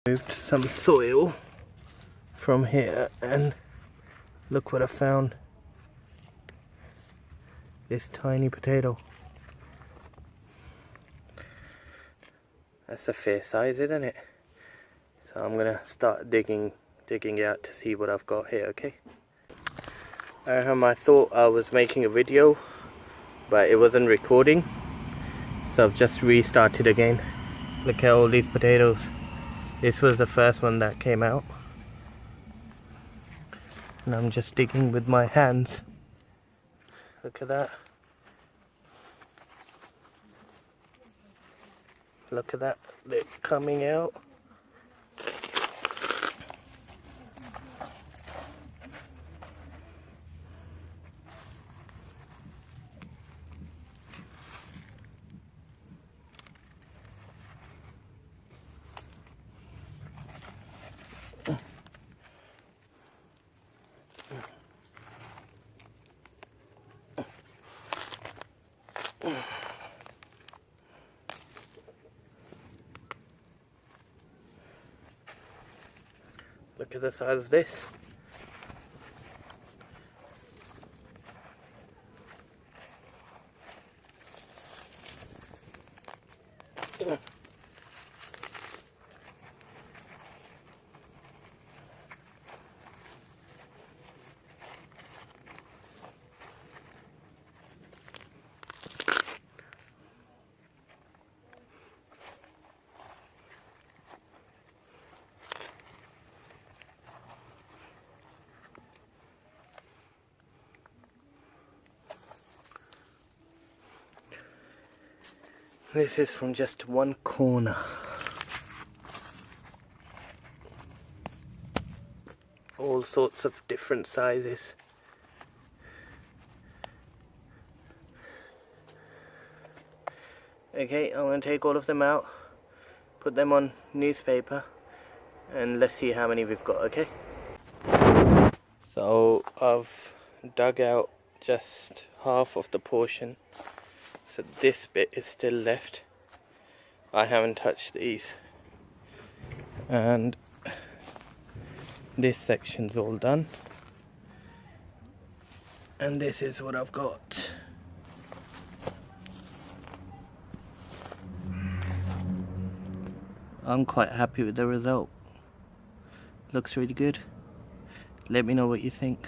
Moved some soil from here and look what I found. This tiny potato. That's a fair size, isn't it? So I'm gonna start digging out to see what I've got here, okay? I thought I was making a video, but it wasn't recording. So I've just restarted again. Look at all these potatoes. This was the first one that came out. And I'm just digging with my hands. Look at that. Look at that. They're coming out. Look at the size of this. This is from just one corner. All sorts of different sizes. Okay, I'm going to take all of them out, put them on newspaper, and let's see how many we've got, okay? So I've dug out just half of the portion. So this bit is still left. I haven't touched these. And this section's all done. And this is what I've got. I'm quite happy with the result. Looks really good. Let me know what you think.